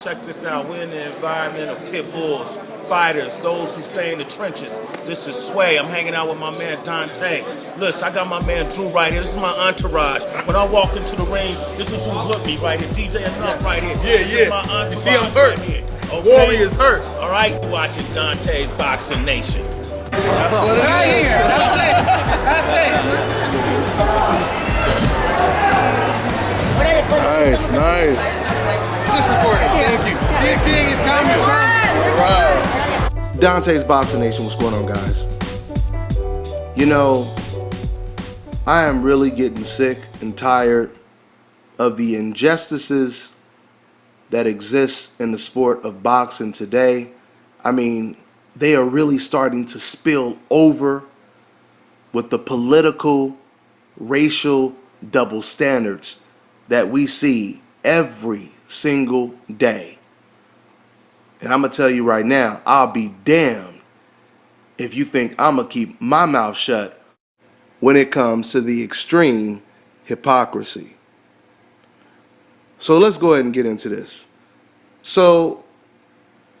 Check this out. We're in the environment of pit bulls, fighters, those who stay in the trenches. This is Sway. I'm hanging out with my man Dante. Listen, I got my man Drew right here. This is my entourage. When I walk into the ring, this is who's with me right here. DJ Enough right here. This is my entourage. You see, I'm hurt. Right here. Okay? Warrior's hurt. All right, you're watching Dante's Boxing Nation. That's what it right is. Here. That's it. That's Nice, it. nice. Just recording. Thank you. This thing is coming from. Right. Dante's Boxing Nation, what's going on, guys? You know, I am really getting sick and tired of the injustices that exist in the sport of boxing today. I mean, they are really starting to spill over with the political, racial double standards that we see every single day. And I'm gonna tell you right now, I'll be damned if you think I'm gonna keep my mouth shut when it comes to the extreme hypocrisy. So let's go ahead and get into this. So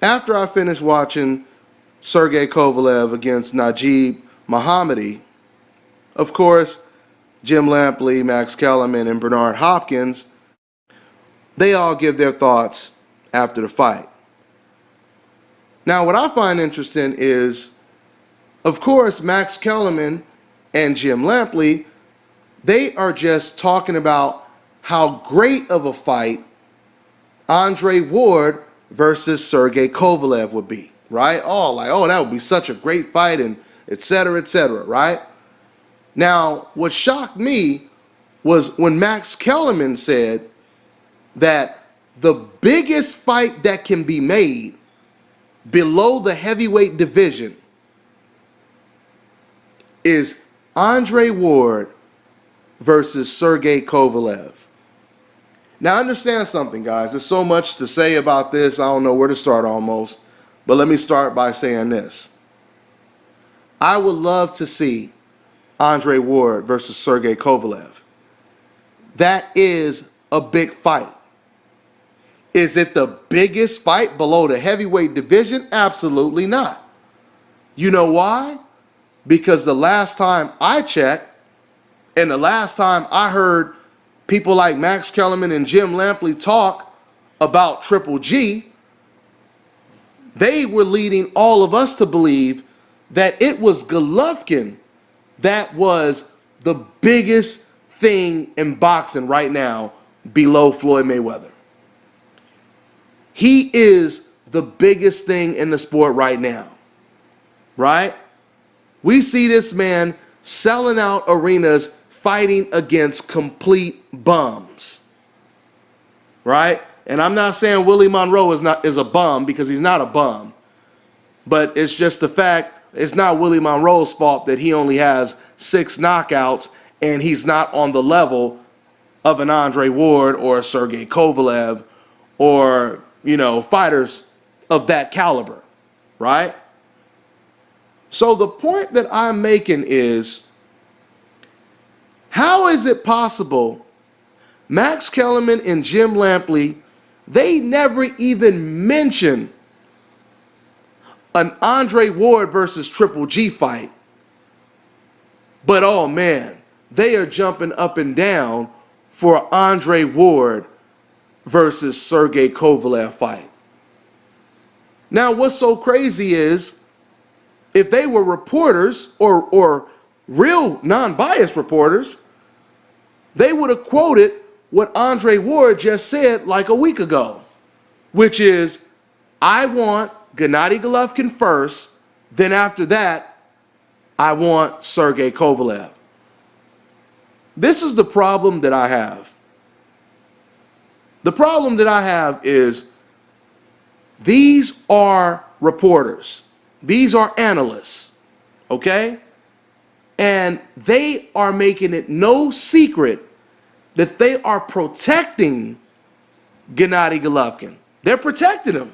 after I finished watching Sergey Kovalev against Najib Mohammadi, of course, Jim Lampley, Max Kellerman, and Bernard Hopkins, they all give their thoughts after the fight. Now, what I find interesting is, of course, Max Kellerman and Jim Lampley, they are just talking about how great of a fight Kovalev-Ward versus Sergey Kovalev would be, right? Oh, that would be such a great fight, and et cetera, right? Now, what shocked me was when Max Kellerman said that the biggest fight that can be made below the heavyweight division is Kovalev-Ward versus Sergey Kovalev. Now, understand something, guys. There's so much to say about this. I don't know where to start almost. But let me start by saying this. I would love to see Kovalev-Ward versus Sergey Kovalev. That is a big fight. Is it the biggest fight below the heavyweight division? Absolutely not. You know why? Because the last time I checked, and the last time I heard people like Max Kellerman and Jim Lampley talk about Triple G, they were leading all of us to believe that it was Golovkin that was the biggest thing in boxing right now below Floyd Mayweather. He is the biggest thing in the sport right now, right? We see this man selling out arenas fighting against complete bums, right? And I'm not saying Willie Monroe is a bum, because he's not a bum, but it's just the fact it's not Willie Monroe's fault that he only has 6 knockouts and he's not on the level of an Kovalev-Ward or a Sergey Kovalev or, you know, fighters of that caliber, right? So the point that I'm making is, how is it possible Max Kellerman and Jim Lampley, they never even mention an Kovalev-Ward versus Triple G fight, but oh man, they are jumping up and down for an Kovalev-Ward versus Sergey Kovalev fight. Now, what's so crazy is, if they were reporters or real non-biased reporters, they would have quoted what Kovalev-Ward just said like a week ago, which is, I want Gennady Golovkin first, then after that, I want Sergey Kovalev. This is the problem that I have. The problem that I have is, these are reporters. These are analysts, okay? And they are making it no secret that they are protecting Gennady Golovkin. They're protecting him,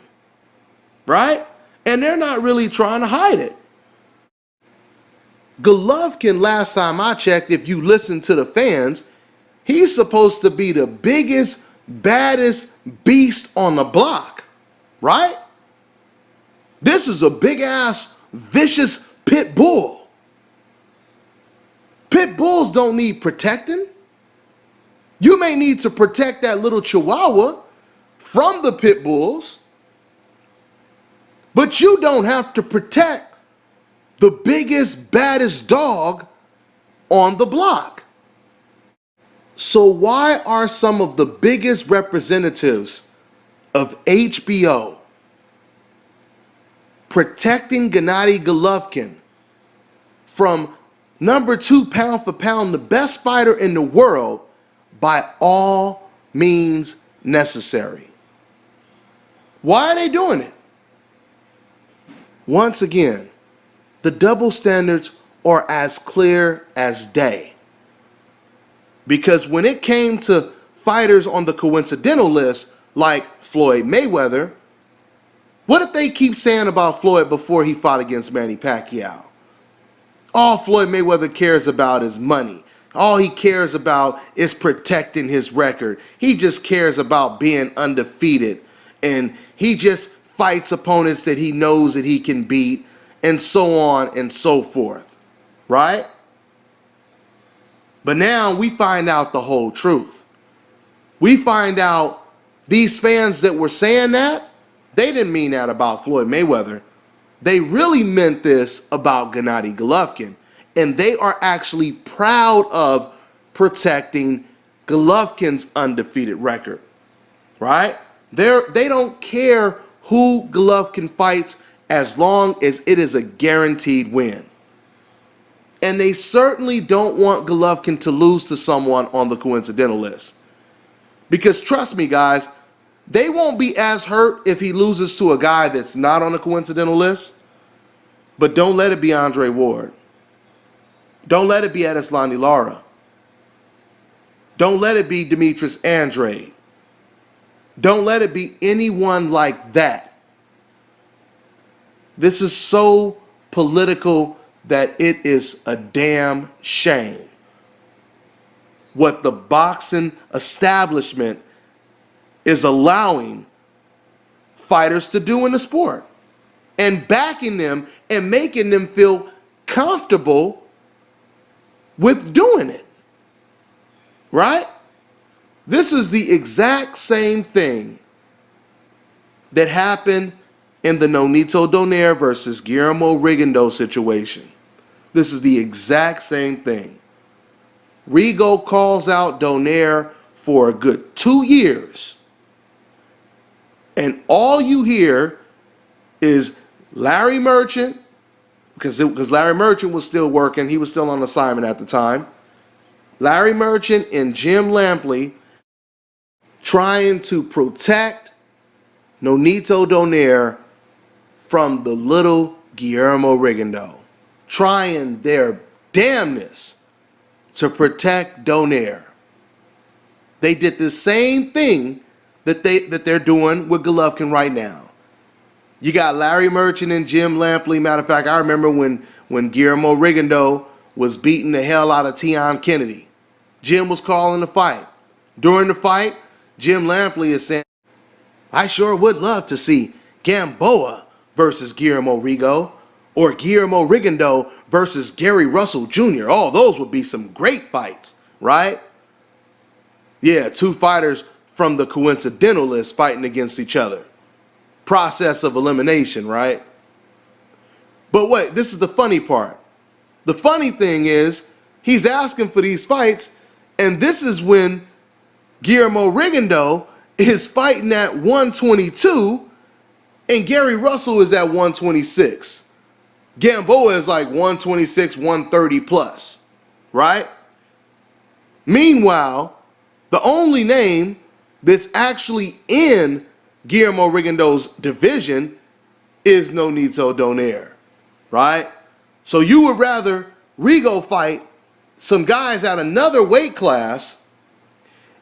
right? And they're not really trying to hide it. Golovkin, last time I checked, if you listen to the fans, he's supposed to be the biggest, baddest beast on the block. right? This is a big ass, vicious pit bull. Pit bulls don't need protecting. You may need to protect that little chihuahua from the pit bulls, but you don't have to protect the biggest, baddest dog on the block. So why are some of the biggest representatives of HBO protecting Gennady Golovkin from #2 pound for pound, the best fighter in the world, by all means necessary? Why are they doing it? Once again, the double standards are as clear as day. Because when it came to fighters on the coincidental list, like Floyd Mayweather, what did they keep saying about Floyd before he fought against Manny Pacquiao? All Floyd Mayweather cares about is money. All he cares about is protecting his record. He just cares about being undefeated. And he just fights opponents that he knows that he can beat, and so on and so forth. Right? But now we find out the whole truth. We find out these fans that were saying that, they didn't mean that about Floyd Mayweather. They really meant this about Gennady Golovkin. And they are actually proud of protecting Golovkin's undefeated record. Right? They don't care who Golovkin fights as long as it is a guaranteed win. And they certainly don't want Golovkin to lose to someone on the coincidental list. Because trust me, guys, they won't be as hurt if he loses to a guy that's not on the coincidental list. But don't let it be Andre Ward. Don't let it be Adeslani Lara. Don't let it be Demetrius Andrade. Don't let it be anyone like that. This is so political that it is a damn shame what the boxing establishment is allowing fighters to do in the sport, and backing them and making them feel comfortable with doing it. Right? This is the exact same thing that happened in the Nonito Donaire versus Guillermo Rigondeaux situation. This is the exact same thing. Rigo calls out Donaire for a good 2 years. And all you hear is Larry Merchant, because Larry Merchant was still working. He was still on assignment at the time. Larry Merchant and Jim Lampley trying to protect Nonito Donaire from the little Guillermo Rigondeaux. Trying their damnness to protect Donaire. They did the same thing that they're doing with Golovkin right now. You got Larry Merchant and Jim Lampley. Matter of fact, I remember when Guillermo Rigondeaux was beating the hell out of Tion Kennedy. Jim was calling the fight. During the fight, Jim Lampley is saying, I sure would love to see Gamboa versus Guillermo Rigo, or Guillermo Rigondeaux versus Gary Russell Jr. Oh, those would be some great fights, right? Yeah, two fighters from the coincidental list fighting against each other. Process of elimination, right? But wait, this is the funny part. The funny thing is, he's asking for these fights, and this is when Guillermo Rigondeaux is fighting at 122, and Gary Russell is at 126. Gamboa is like 126, 130 plus, right? Meanwhile, the only name that's actually in Guillermo Rigondeaux's division is Nonito Donaire, right? So you would rather Rigo fight some guys at another weight class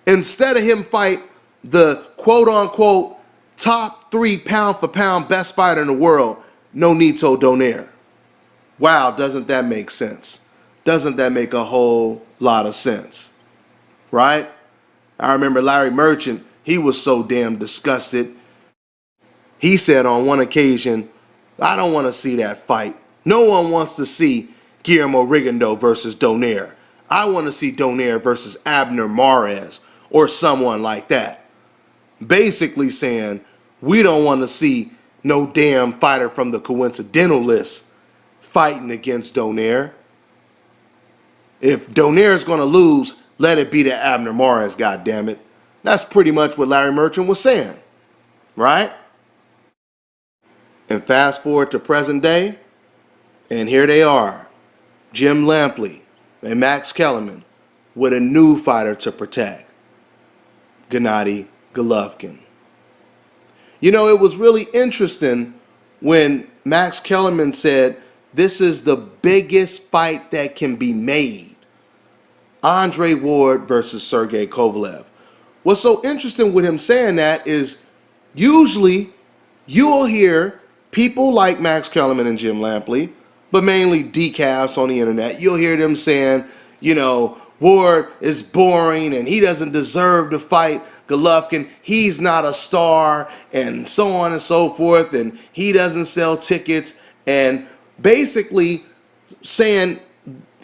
instead of him fight the quote-unquote top 3 pound-for-pound best fighter in the world, Nonito Donaire. Wow, doesn't that make sense? Doesn't that make a whole lot of sense? Right? I remember Larry Merchant, he was so damn disgusted. He said on one occasion, I don't want to see that fight. No one wants to see Guillermo Rigondeaux versus Donaire. I want to see Donaire versus Abner Mares or someone like that. Basically saying, we don't want to see no damn fighter from the coincidental list fighting against Donaire. If Donaire is going to lose, let it be to Abner Mares, goddammit. That's pretty much what Larry Merchant was saying, right? And fast forward to present day, and here they are, Jim Lampley and Max Kellerman with a new fighter to protect, Gennady Golovkin. You know, it was really interesting when Max Kellerman said, this is the biggest fight that can be made. Andre Ward versus Sergey Kovalev. What's so interesting with him saying that is usually you'll hear people like Max Kellerman and Jim Lampley, but mainly decafs on the internet, you'll hear them saying, you know, Ward is boring and he doesn't deserve to fight Golovkin. He's not a star and so on and so forth, and he doesn't sell tickets, and basically saying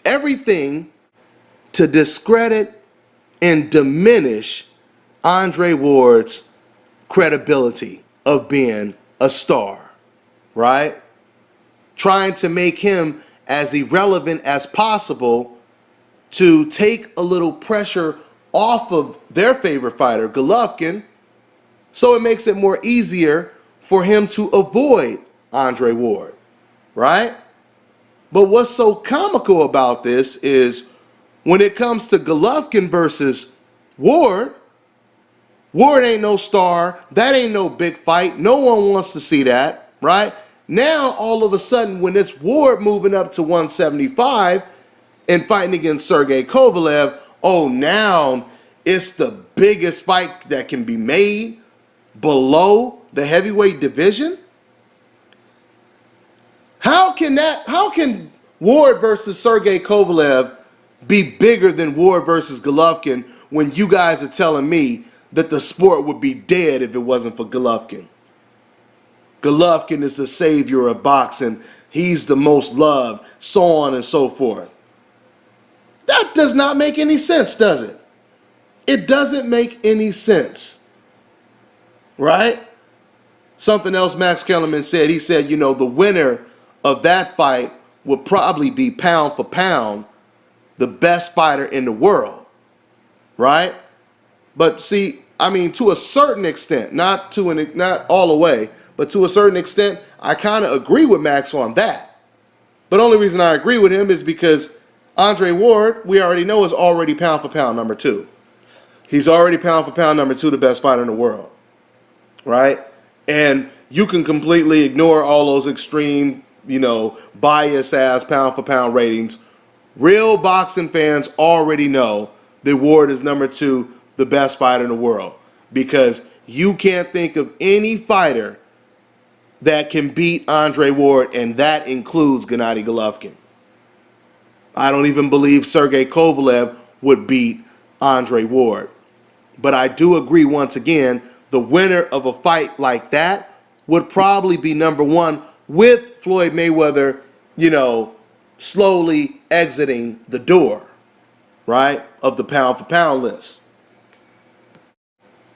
everything to discredit and diminish Andre Ward's credibility of being a star, right? Trying to make him as irrelevant as possible to take a little pressure off of their favorite fighter, Golovkin, so it makes it more easier for him to avoid Andre Ward, right? But what's so comical about this is when it comes to Golovkin versus Ward, Ward ain't no star. That ain't no big fight. No one wants to see that, right? Now, all of a sudden, when this Ward moving up to 175 and fighting against Sergey Kovalev, oh, now it's the biggest fight that can be made below the heavyweight division? How can Ward versus Sergey Kovalev be bigger than Ward versus Golovkin when you guys are telling me that the sport would be dead if it wasn't for Golovkin? Golovkin is the savior of boxing. He's the most loved, so on and so forth. That does not make any sense, does it? It doesn't make any sense, right? Something else Max Kellerman said, he said, you know, the winner of that fight would probably be pound for pound the best fighter in the world, right? But see, I mean, to a certain extent, not all the way, but to a certain extent, I kind of agree with Max on that. But the only reason I agree with him is because Andre Ward, we already know, is already pound for pound number 2. He's already pound for pound number 2, the best fighter in the world, right? And you can completely ignore all those extreme, you know, bias-ass pound for pound ratings. Real boxing fans already know that Ward is number 2, the best fighter in the world, because you can't think of any fighter that can beat Andre Ward, and that includes Gennady Golovkin. I don't even believe Sergey Kovalev would beat Andre Ward. But I do agree, once again, the winner of a fight like that would probably be number 1, with Floyd Mayweather, you know, slowly exiting the door, right, of the pound for pound list.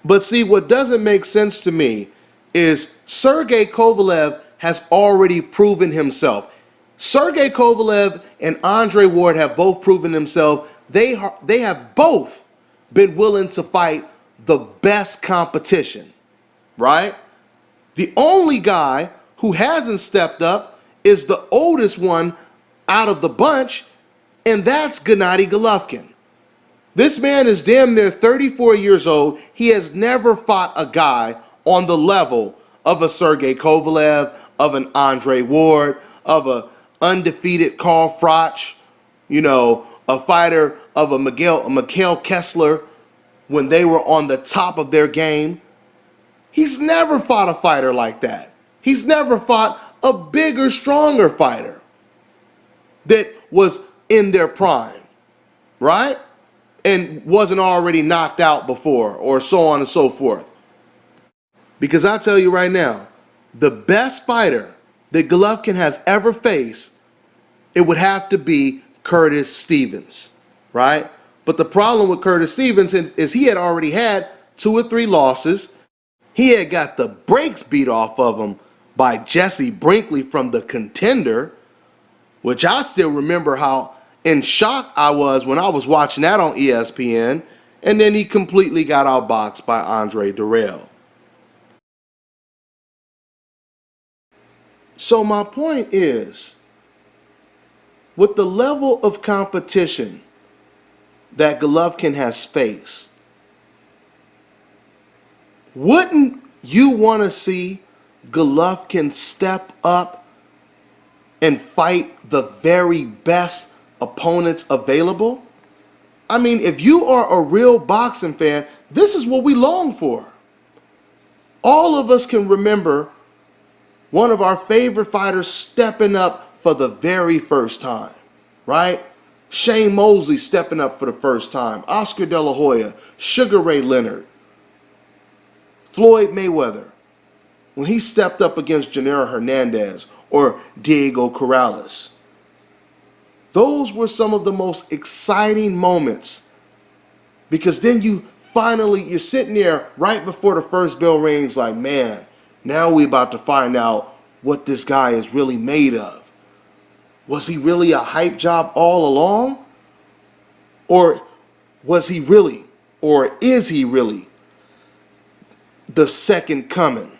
But see, what doesn't make sense to me is Sergey Kovalev has already proven himself. Sergey Kovalev and Andre Ward have both proven themselves. They have both been willing to fight the best competition, right? The only guy who hasn't stepped up is the oldest one out of the bunch, and that's Gennady Golovkin. This man is damn near 34 years old. He has never fought a guy on the level of a Sergey Kovalev, of an Andre Ward, of a undefeated Carl Froch, you know, a fighter of a Mikhail Kessler when they were on the top of their game. He's never fought a fighter like that. He's never fought a bigger, stronger fighter that was in their prime, right? And wasn't already knocked out before, or so on and so forth. Because I tell you right now, the best fighter that Golovkin has ever faced, it would have to be Curtis Stevens, right? But the problem with Curtis Stevens is he had already had 2 or 3 losses. He had got the brakes beat off of him by Jesse Brinkley from The Contender, which I still remember how in shock I was when I was watching that on ESPN, and then he completely got outboxed by Andre Durrell. So my point is, with the level of competition that Golovkin has faced, wouldn't you want to see Golovkin step up and fight the very best opponents available? I mean, if you are a real boxing fan, this is what we long for. All of us can remember one of our favorite fighters stepping up for the very first time, right? Shane Mosley stepping up for the first time, Oscar De La Hoya, Sugar Ray Leonard, Floyd Mayweather, when he stepped up against Gennaro Hernandez or Diego Corrales. Those were some of the most exciting moments, because then you're sitting there right before the first bell rings like, man, now we about to find out what this guy is really made of. Was he really a hype job all along? Or was he really, or is he really the second coming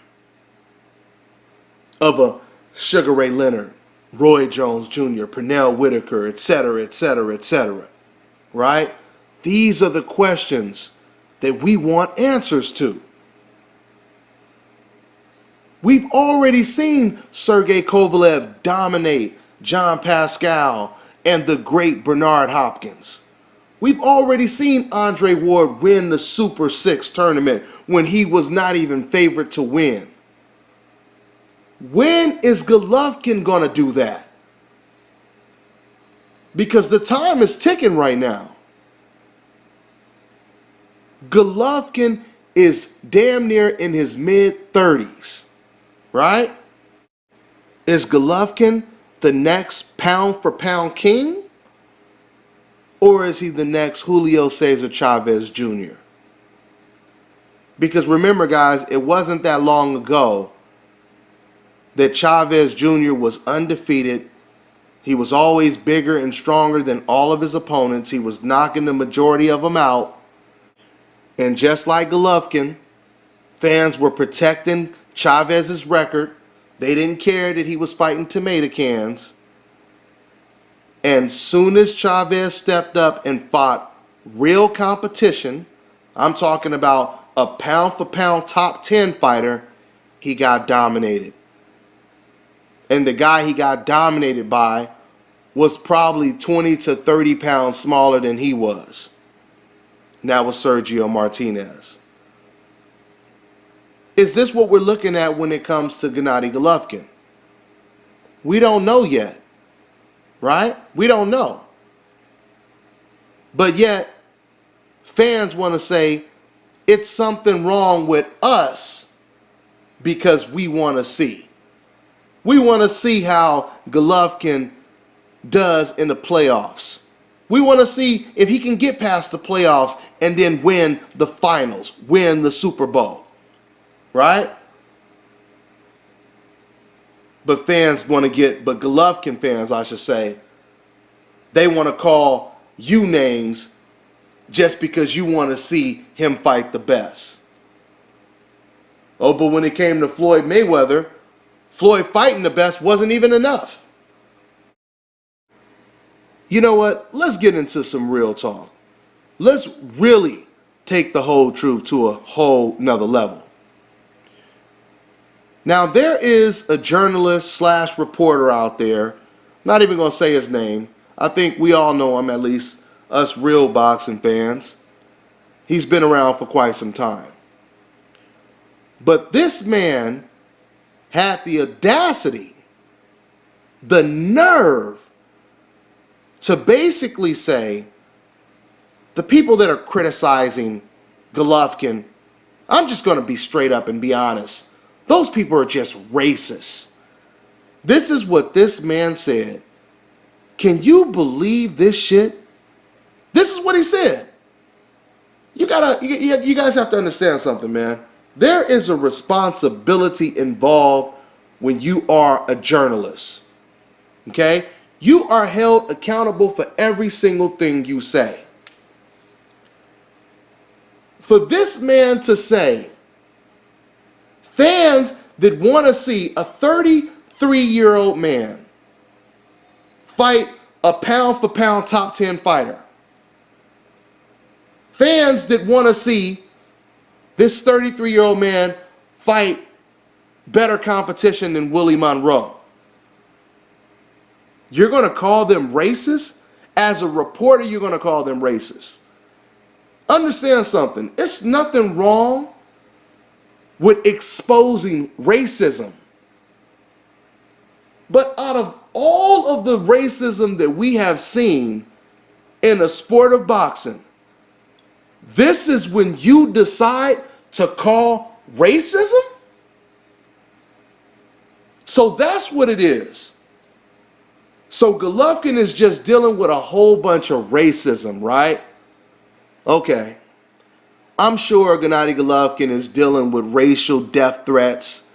of a Sugar Ray Leonard, Roy Jones Jr., Pernell Whitaker, etc., etc., etc., right? These are the questions that we want answers to. We've already seen Sergey Kovalev dominate John Pascal and the great Bernard Hopkins. We've already seen Andre Ward win the Super 6 tournament when he was not even favored to win. When is Golovkin going to do that? Because the time is ticking right now. Golovkin is damn near in his mid-30s, right? Is Golovkin the next pound-for-pound king? Or is he the next Julio Cesar Chavez Jr.? Because remember, guys, it wasn't that long ago that Chavez Jr. was undefeated. He was always bigger and stronger than all of his opponents. He was knocking the majority of them out. And just like Golovkin, fans were protecting Chavez's record. They didn't care that he was fighting tomato cans. And soon as Chavez stepped up and fought real competition, I'm talking about a pound-for-pound top 10 fighter, he got dominated. And the guy he got dominated by was probably 20 to 30 pounds smaller than he was. And that was Sergio Martinez. Is this what we're looking at when it comes to Gennady Golovkin? We don't know yet, right? We don't know. But yet, fans want to say it's something wrong with us because we want to see. We want to see how Golovkin does in the playoffs. We want to see if he can get past the playoffs and then win the finals, win the Super Bowl, right? But Golovkin fans, I should say, they want to call you names just because you want to see him fight the best. Oh, but when it came to Floyd Mayweather, Floyd fighting the best wasn't even enough. You know what? Let's get into some real talk. Let's really take the whole truth to a whole nother level. Now, there is a journalist / reporter out there, not even going to say his name. I think we all know him, at least us real boxing fans. He's been around for quite some time. But this man had the audacity, the nerve, to basically say, the people that are criticizing Golovkin, I'm just going to be straight up and be honest. Those people are just racist. This is what this man said. Can you believe this shit? This is what he said. You guys have to understand something, man. There is a responsibility involved when you are a journalist. Okay? You are held accountable for every single thing you say. For this man to say, fans that want to see a 33-year-old man fight a pound-for-pound top 10 fighter. Fans that want to see this 33-year-old man fight better competition than Willie Monroe. You're going to call them racist? As a reporter, you're going to call them racist. Understand something. It's nothing wrong with exposing racism. But out of all of the racism that we have seen in the sport of boxing, this is when you decide to call racism? So that's what it is. So Golovkin is just dealing with a whole bunch of racism, right? Okay. I'm sure Gennady Golovkin is dealing with racial death threats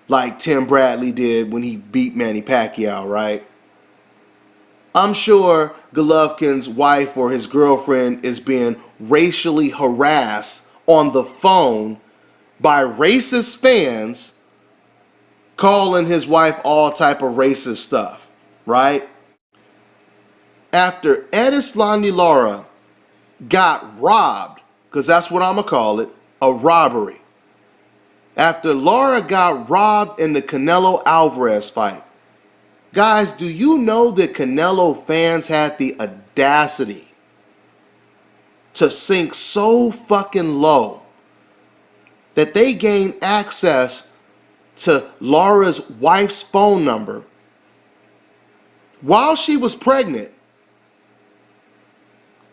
like Tim Bradley did when he beat Manny Pacquiao, right? I'm sure Golovkin's wife or his girlfriend is being racially harassed on the phone by racist fans calling his wife all type of racist stuff, right? After Erislandy Lara got robbed, because that's what I'm going to call it, a robbery. After Lara got robbed in the Canelo Alvarez fight, guys, do you know that Canelo fans had the audacity to sink so fucking low that they gained access to Lara's wife's phone number while she was pregnant,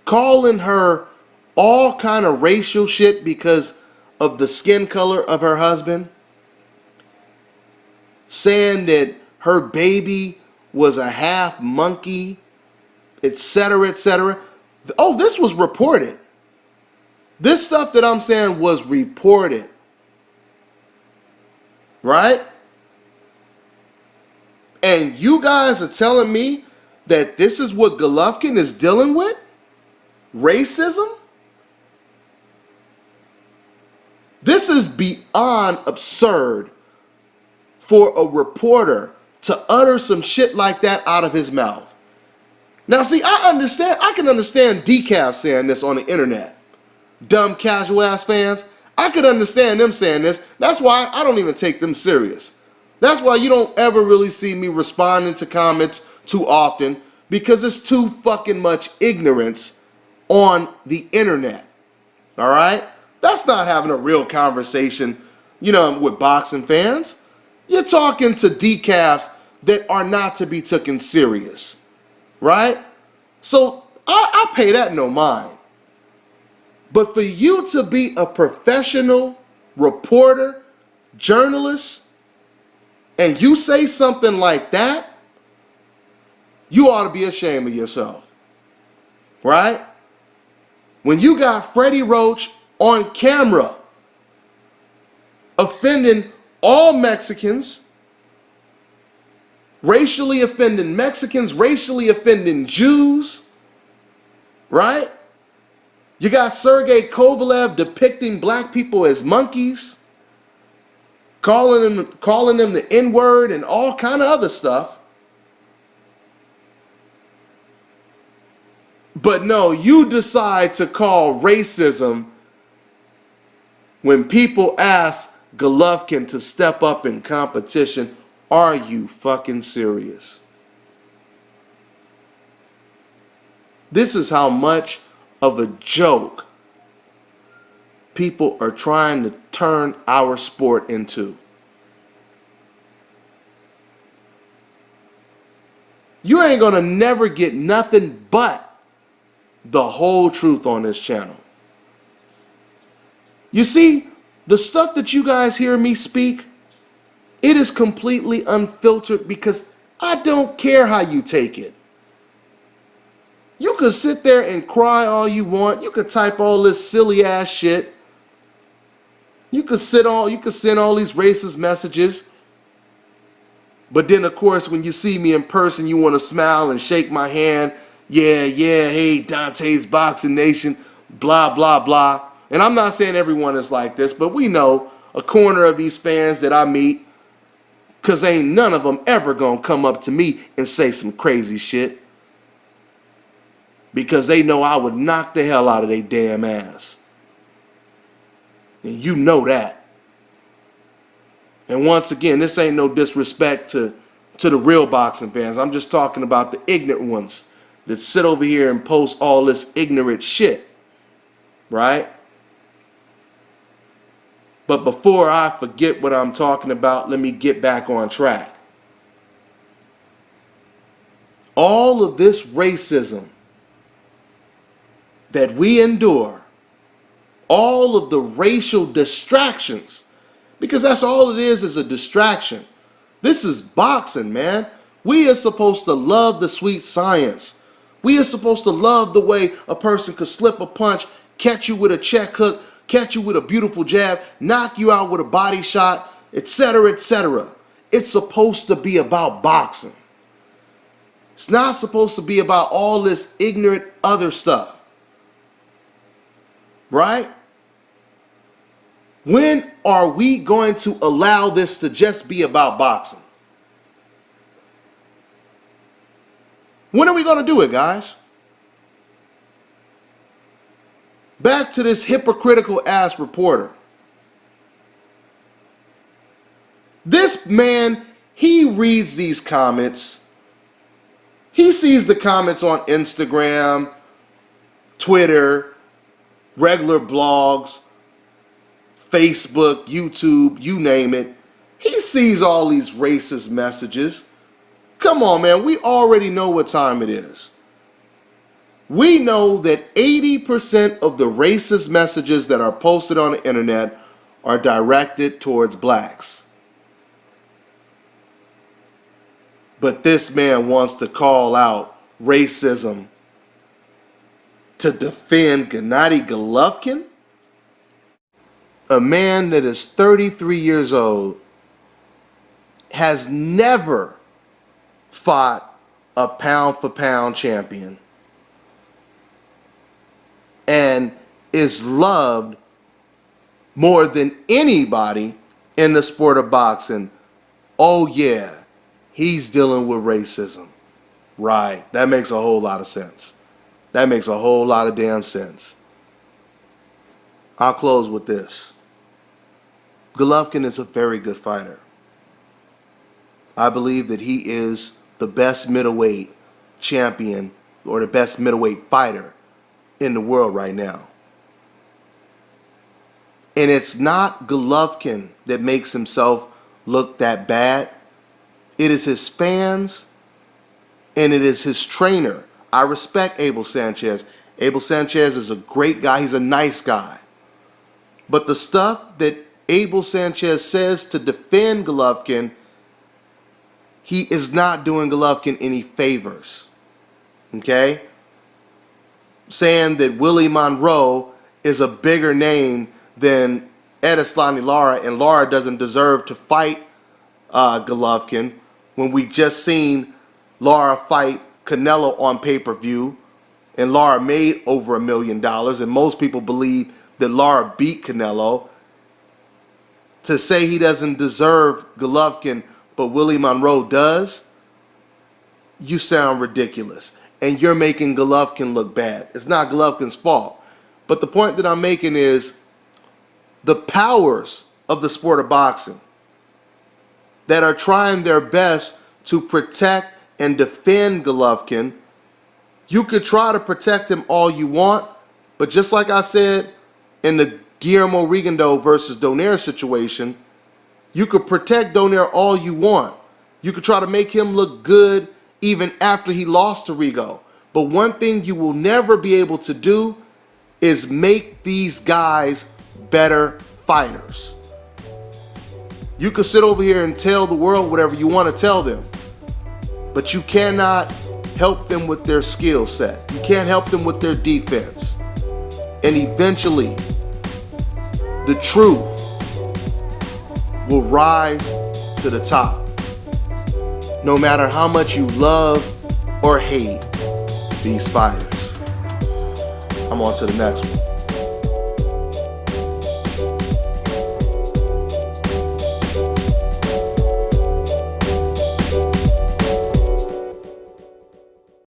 calling her all kind of racial shit because of the skin color of her husband, saying that her baby was a half monkey, etc., etc. Oh, this was reported. This stuff that I'm saying was reported. Right? And you guys are telling me that this is what Golovkin is dealing with? Racism? This is beyond absurd for a reporter to utter some shit like that out of his mouth. Now, see, I can understand decaf saying this on the internet. Dumb casual ass fans. I could understand them saying this. That's why I don't even take them serious. That's why you don't ever really see me responding to comments too often, because it's too fucking much ignorance on the internet. All right? That's not having a real conversation, with boxing fans. You're talking to decafs that are not to be taken serious. Right? So I pay that no mind. But for you to be a professional reporter, journalist, and you say something like that, you ought to be ashamed of yourself. Right? When you got Freddie Roach on camera offending all Mexicans, racially offending Mexicans, racially offending Jews, right? You got Sergey Kovalev depicting black people as monkeys, calling them the N-word and all kind of other stuff. But no, you decide to call racism when people ask Golovkin to step up in competition. Are you fucking serious? This is how much of a joke people are trying to turn our sport into. You ain't gonna never get nothing but the whole truth on this channel. You see, the stuff that you guys hear me speak, It is completely unfiltered because I don't care how you take it. You could sit there and cry all you want. You could type all this silly ass shit. You could send all these racist messages. But then of course when you see me in person, you want to smile and shake my hand. Yeah, hey, Dante's Boxing Nation, blah, blah, blah. And I'm not saying everyone is like this, but we know a corner of these fans that I meet, because ain't none of them ever gonna come up to me and say some crazy shit. Because they know I would knock the hell out of their damn ass. And you know that. And once again, this ain't no disrespect to the real boxing fans. I'm just talking about the ignorant ones that sit over here and post all this ignorant shit. Right? But before I forget what I'm talking about, let me get back on track. All of this racism that we endure, all of the racial distractions, because that's all it is a distraction. This is boxing, man. We are supposed to love the sweet science. We are supposed to love the way a person could slip a punch, catch you with a check hook, catch you with a beautiful jab, knock you out with a body shot, etc., etc. It's supposed to be about boxing. It's not supposed to be about all this ignorant other stuff. Right? When are we going to allow this to just be about boxing? When are we going to do it, guys? Back to this hypocritical ass reporter. This man, he reads these comments. He sees the comments on Instagram, Twitter, regular blogs, Facebook, YouTube, you name it. He sees all these racist messages. Come on, man. We already know what time it is. We know that 80% of the racist messages that are posted on the internet are directed towards blacks. But this man wants to call out racism to defend Gennady Golovkin, a man that is 33 years old, has never fought a pound-for-pound champion, and is loved more than anybody in the sport of boxing. Oh yeah, he's dealing with racism. Right, that makes a whole lot of sense. That makes a whole lot of damn sense. I'll close with this. Golovkin is a very good fighter. I believe that he is the best middleweight champion or the best middleweight fighter in the world right now. And it's not Golovkin that makes himself look that bad. It is his fans and it is his trainer. I respect Abel Sanchez. Abel Sanchez is a great guy. He's a nice guy. But the stuff that Abel Sanchez says to defend Golovkin, he is not doing Golovkin any favors. Okay? Saying that Willie Monroe is a bigger name than Edeslani Lara, and Lara doesn't deserve to fight Golovkin, when we just seen Lara fight Canelo on pay-per-view, and Lara made over $1 million, and most people believe that Lara beat Canelo. To say he doesn't deserve Golovkin, but Willie Monroe does, you sound ridiculous. And you're making Golovkin look bad. It's not Golovkin's fault. But the point that I'm making is the powers of the sport of boxing that are trying their best to protect and defend Golovkin. You could try to protect him all you want, but just like I said in the Guillermo Rigondeaux versus Donaire situation, you could protect Donaire all you want. You could try to make him look good even after he lost to Rigo. But one thing you will never be able to do is make these guys better fighters. You can sit over here and tell the world whatever you want to tell them, but you cannot help them with their skill set. You can't help them with their defense. And eventually, the truth will rise to the top. No matter how much you love or hate these fighters. I'm on to the next one.